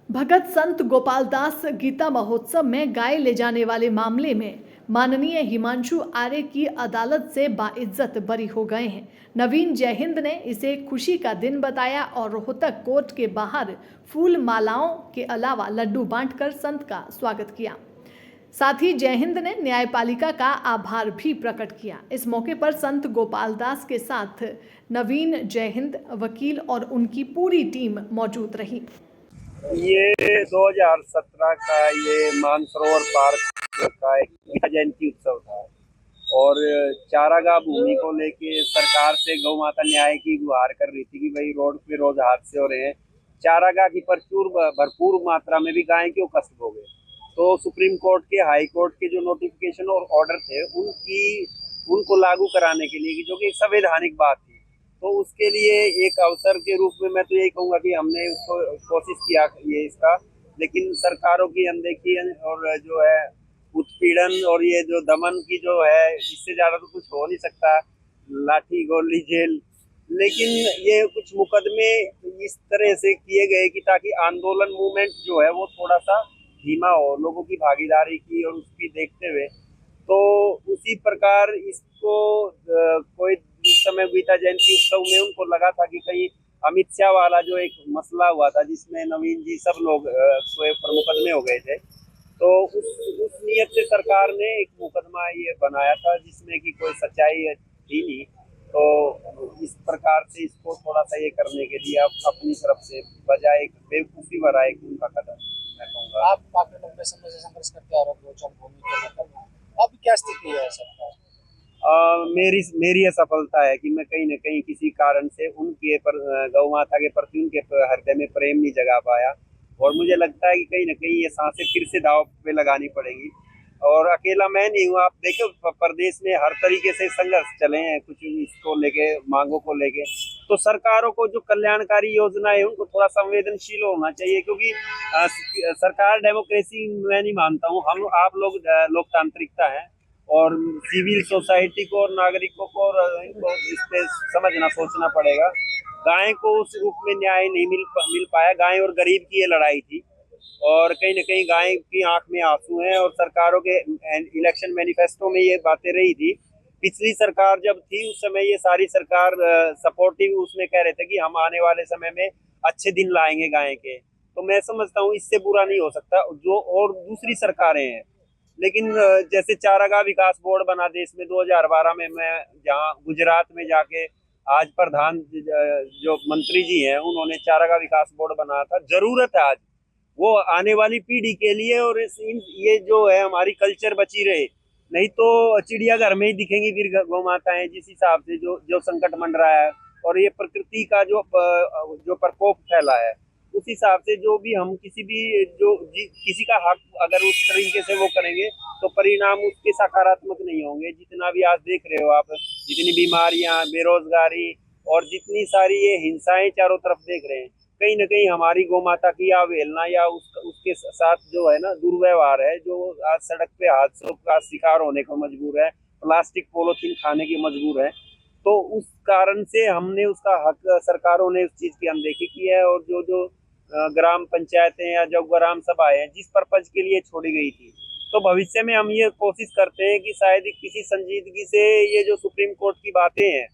भगत संत गोपालदास गीता महोत्सव में गाय ले जाने वाले मामले में माननीय हिमांशु आर्य की अदालत से बाइज्जत बरी हो गए हैं। नवीन जयहिंद ने इसे खुशी का दिन बताया और रोहतक कोर्ट के बाहर फूल मालाओं के अलावा लड्डू बांटकर संत का स्वागत किया। साथ ही जयहिंद ने न्यायपालिका का आभार भी प्रकट किया। इस मौके पर संत गोपालदास के साथ नवीन जयहिंद वकील और उनकी पूरी टीम मौजूद रही। ये 2017 का ये मानसरोवर पार्क का एक गीता जयंती उत्सव था और चारागाह भूमि को लेके सरकार से गौ माता न्याय की गुहार कर रही थी कि भाई रोड पे रोज हादसे हो रहे हैं, चारागाह की भरपूर मात्रा में भी गायें क्यों कष्ट हो गए। तो सुप्रीम कोर्ट के, हाई कोर्ट के जो नोटिफिकेशन और ऑर्डर थे उनको लागू कराने के लिए, कि जो कि एक संवैधानिक बात थी, तो उसके लिए एक अवसर के रूप में मैं तो यही कहूँगा कि हमने उसको कोशिश किया ये इसका, लेकिन सरकारों की अनदेखी और जो है उत्पीड़न और ये जो दमन की जो है, इससे ज्यादा तो कुछ हो नहीं सकता, लाठी गोली जेल। लेकिन ये कुछ मुकदमे इस तरह से किए गए कि ताकि आंदोलन मूवमेंट जो है वो थोड़ा सा धीमा हो, लोगों की भागीदारी की और उसकी देखते हुए। तो उसी प्रकार इसको कोई इस समय गीता जयंती उत्सव में उनको लगा था कि कहीं अमित शाह वाला जो एक मसला हुआ था जिसमें नवीन जी सब लोग मुकदमे हो गए थे, तो उस नियत से सरकार ने एक मुकदमा ये बनाया था जिसमें कि कोई सच्चाई थी नहीं। तो इस प्रकार से इसको थोड़ा सा ये करने के लिए अब अपनी तरफ से बजाय एक बेवकूफ़ी भरा एक उनका कदम मैं कहूँगा। आप काफी लंबे समय से संघर्ष करते आ रहे हो गोचर भूमि को लेकर, अब क्या स्थिति है सरकार? मेरी यह सफलता है कि मैं कहीं न कहीं किसी कारण से उनके पर गौ माता के प्रति उनके हृदय में प्रेम नहीं जगा पाया, और मुझे लगता है कि कहीं न कहीं ये सांसें फिर से दांव पे लगानी पड़ेगी। और अकेला मैं नहीं हूँ, आप देखो प्रदेश में हर तरीके से संघर्ष चले हैं कुछ इसको लेके, मांगों को लेके। तो सरकारों को जो कल्याणकारी योजनाएं उनको थोड़ा संवेदनशील होना चाहिए, क्योंकि सरकार डेमोक्रेसी मैं नहीं मानता हूँ। हम आप लोग लोकतांत्रिकता है, और सिविल सोसाइटी को और नागरिकों को और इनको इस पे समझना सोचना पड़ेगा। गाय को उस रूप में न्याय नहीं मिल पाया। गाय और गरीब की ये लड़ाई थी, और कहीं न कहीं गाय की आंख में आंसू हैं, और सरकारों के इलेक्शन मैनिफेस्टो में ये बातें रही थी। पिछली सरकार जब थी उस समय ये सारी सरकार सपोर्टिव उसमें कह रहे थे कि हम आने वाले समय में अच्छे दिन लाएंगे गाय के। तो मैं समझता हूँ इससे बुरा नहीं हो सकता जो और दूसरी सरकारें हैं। लेकिन जैसे चारागाह विकास बोर्ड बना देश में 2012 में, मैं जहाँ गुजरात में जाके आज प्रधान जो मंत्री जी हैं उन्होंने चारागाह विकास बोर्ड बनाया था। जरूरत है आज वो आने वाली पीढ़ी के लिए, और ये जो है हमारी कल्चर बची रहे, नहीं तो चिड़ियाघर में ही दिखेंगी फिर गौ माताएं। जिस हिसाब से जो जो संकट मंडरा है और ये प्रकृति का जो प्रकोप फैला है, उस हिसाब से जो भी हम किसी का हक अगर उस तरीके से वो करेंगे तो परिणाम उसके सकारात्मक नहीं होंगे। जितना भी आज देख रहे हो आप, जितनी बीमारियां, बेरोजगारी और जितनी सारी ये हिंसाएं चारों तरफ देख रहे हैं, कहीं न कहीं हमारी गौ माता की अवहेलना या उसके साथ जो है ना दुर्व्यवहार है, जो आज सड़क पे हादसों का शिकार होने को मजबूर है, प्लास्टिक पॉलीथीन खाने की मजबूर है। तो उस कारण से हमने उसका हक, सरकारों ने उस चीज की अनदेखी की है। और जो जो ग्राम पंचायतें या जो ग्राम सभाएं हैं जिस पर्पज के लिए छोड़ी गई थी, तो भविष्य में हम ये कोशिश करते हैं कि शायद किसी संजीदगी से ये जो सुप्रीम कोर्ट की बातें हैं,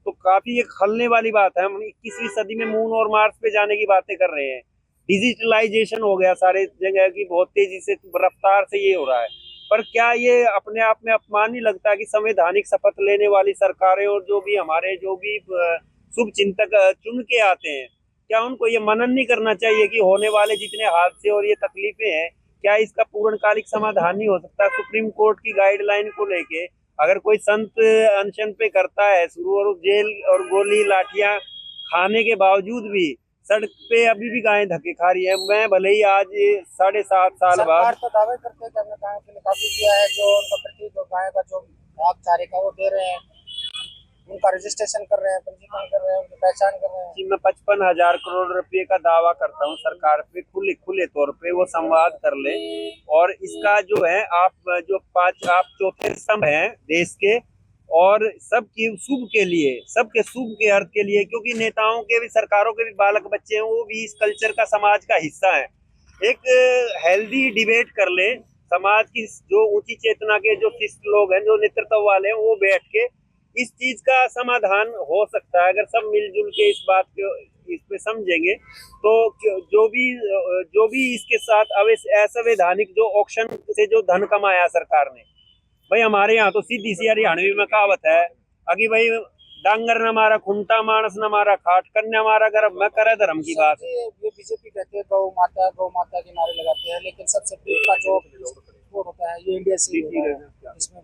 तो काफी एक खलने वाली बात है। हम 21वीं सदी में मून और मार्स पे जाने की बातें कर रहे हैं। डिजिटलाइजेशन हो गया सारे जगह की, बहुत तेजी से रफ्तार से ये हो रहा है। पर क्या ये अपने आप में अपमान नहीं लगता कि संवैधानिक शपथ लेने वाली सरकारें और जो भी हमारे जो भी शुभ चिंतक चुन के आते हैं, क्या उनको ये मनन नहीं करना चाहिए कि होने वाले जितने हादसे और ये तकलीफें हैं, क्या इसका पूर्णकालिक समाधान नहीं हो सकता? सुप्रीम कोर्ट की गाइडलाइन को लेके अगर कोई संत अनशन पे करता है शुरू, और जेल और गोली लाठियां खाने के बावजूद भी सड़क पे अभी भी गायें धक्के खा रही है। मैं भले ही आज 7.5 साल बाद, सरकार तो दावे करते हैं कि हमने गायों के लिए काफी किया है, जो उनका प्रति जो गाय का जो भाग चारे का वो दे रहे हैं, उनका रजिस्ट्रेशन कर रहे हैं, पंजीकरण कर रहे हैं, उनकी पहचान कर रहे हैं। जी, मैं 55,000 करोड़ रुपए का दावा करता हूँ सरकार पे, खुले तौर पे वो संवाद कर ले। और इसका जो है आप चौथे स्तंभ हैं देश के, और सबकी शुभ के लिए, सबके शुभ के अर्थ के लिए, क्योंकि नेताओं के भी, सरकारों के भी बालक बच्चे हैं, वो भी इस कल्चर का, समाज का हिस्सा है। एक हेल्दी डिबेट कर ले, समाज की जो ऊंची चेतना के जो शिष्ट लोग हैं, जो नेतृत्व वाले हैं, वो बैठ के इस चीज का समाधान हो सकता है। अगर सब मिलजुल के इस बात को इस पे समझेंगे तो जो भी इसके साथ असंवैधानिक जो ऑक्शन से जो धन कमाया सरकार ने, भाई हमारे यहाँ तो सीधी सी हरियाणवी में कहावत है, अगी भाई डांगर न मारा खूंटा, मानस न मारा खाट, कन्या मारा गर्भ में करे धर्म की बात। ये बीजेपी कहते हैं गौ माता के नारे लगाते हैं, लेकिन सबसे पीक का जो वो होता है ये इंडिया से ही होता है। इसमें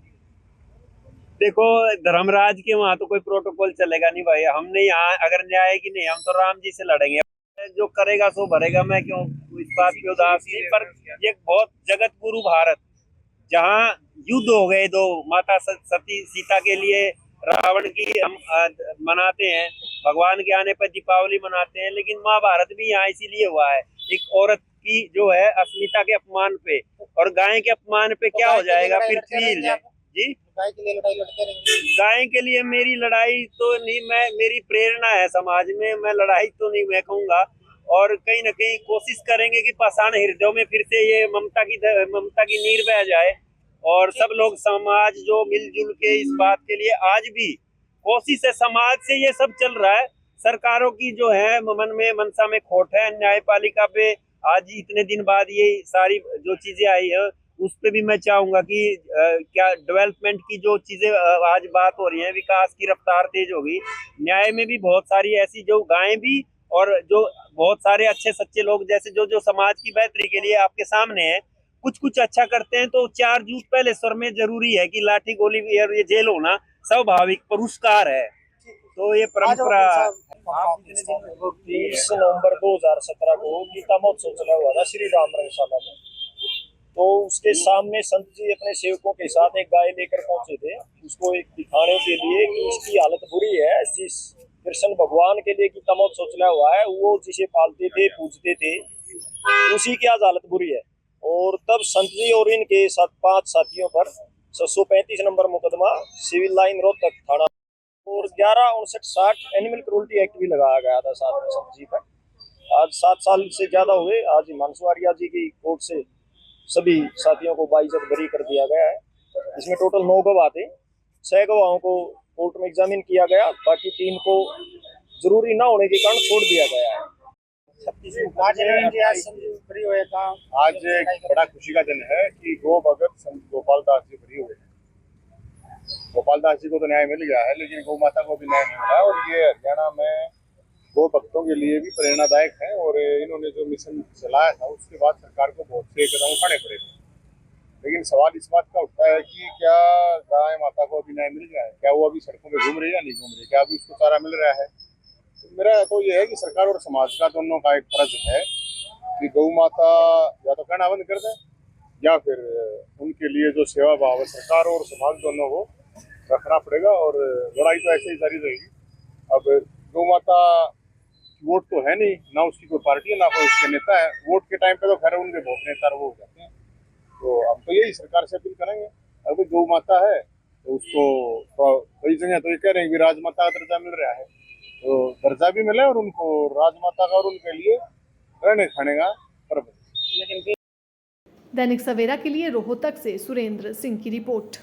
देखो धर्मराज के वहां तो कोई प्रोटोकॉल चलेगा नहीं भाई। हमने यहाँ अगर न्याय की नहीं, हम तो राम जी से लड़ेंगे, जो करेगा सो भरेगा। मैं क्यों इस बात पे उदास नहीं, पर ये बहुत जगत गुरु भारत, जहाँ युद्ध हो गए दो, माता सती सीता के लिए रावण की हम मनाते हैं, भगवान के आने पर दीपावली मनाते हैं, लेकिन महाभारत भी यहाँ इसीलिए हुआ है, एक औरत की जो है अस्मिता के अपमान पे और गाय के अपमान पे। क्या हो जाएगा, पृथ्वी हिल जाए जी। गाय के लिए लड़ाई लड़ते रहेंगे। गाय के लिए मेरी लड़ाई तो नहीं, मैं मेरी प्रेरणा है समाज में, मैं लड़ाई तो नहीं मैं कहूंगा। और कहीं ना कहीं कोशिश करेंगे कि पाषाण हृदयों में फिर से ये ममता की नीर बह जाए, और सब लोग समाज जो मिलजुल के इस बात के लिए आज भी कोशिश है। समाज से ये सब चल रहा है, सरकारों की जो है मन में मनसा में खोट है, न्यायपालिका पे आज इतने दिन बाद ये सारी जो चीजें आई है उस पे भी मैं चाहूंगा कि क्या डेवलपमेंट की जो चीजें आज बात हो रही है, विकास की रफ्तार तेज होगी। न्याय में भी बहुत सारी ऐसी जो गायें भी और जो बहुत सारे अच्छे सच्चे लोग जैसे जो समाज की बेहतरी के लिए आपके सामने है, कुछ कुछ अच्छा करते हैं, तो 4 जूत पहले स्वर में जरूरी है कि लाठी गोली और ये जेल होना स्वाभाविक पुरस्कार है। तो ये परंपरा 30 नवंबर 2017 को गीता महोत्सव चला हुआ था श्री राम रंगशाला में। तो उसके सामने संत जी अपने सेवकों के साथ एक गाय लेकर पहुंचे थे, उसको एक दिखाने के लिए कि इसकी हालत बुरी है। जिस कृष्ण भगवान के लिए गीता महोत्सव चला हुआ है, वो जिसे पालते थे पूजते थे, उसी की आज हालत बुरी है। और तब संत जी और इनके 5 साथियों पर 735 नंबर मुकदमा सिविल लाइन रोहतक थाना और 1159-60 एनिमल क्रूरल्टी एक्ट भी लगाया गया था साथ में संत जी पर। आज 7 साल से ज्यादा हुए। आज हिमांशु आर्या जी की कोर्ट से सभी साथियों को बाइज्जत बरी कर दिया गया है। इसमें टोटल 9 गवाह थे, 6 गवाहों को कोर्ट में एग्जामिन किया गया, बाकी 3 को जरूरी न होने के कारण छोड़ दिया गया है। आज एक बड़ा खुशी का दिन है कि गो भगत संत गोपाल दास जी बरी हुए हैं। गोपाल दास जी को तो न्याय मिल गया है, लेकिन गौ माता को भी न्याय नहीं मिला, और ये हरियाणा में गो भक्तों के लिए भी प्रेरणादायक है। और इन्होंने जो मिशन चलाया था उसके बाद सरकार को बहुत से कदम उठाने पड़े थे, लेकिन सवाल इस बात का उठता है कि क्या गाय माता को अभी न्याय मिल गया है? क्या वो अभी सड़कों में घूम रही है या नहीं घूम रही? क्या अभी उसको चारा मिल रहा है? तो मेरा तो ये है कि सरकार और समाज का दोनों का एक फर्ज है कि गौ माता या तो कहना बंद कर दें, या फिर उनके लिए जो सेवा भाव है सरकार और समाज दोनों को रखना पड़ेगा। और लड़ाई तो ऐसे ही जारी रहेगी। अब गौ माता वोट तो है नहीं, ना उसकी कोई पार्टी है, ना कोई उसके नेता है। वोट के टाइम पे तो खैर उनके बहुत नेता वो हो जाते हैं। तो हम तो यही सरकार से अपील करेंगे, अगर गौ माता है तो उसको कई जगह तो ये कह रहे हैं कि राजमाता का दर्जा मिल रहा है, तो दर्जा भी मिले और उनको राजमाता का और उनके लिए रहने खाने का प्रबंध। दैनिक सवेरा के लिए रोहतक से सुरेंद्र सिंह की रिपोर्ट।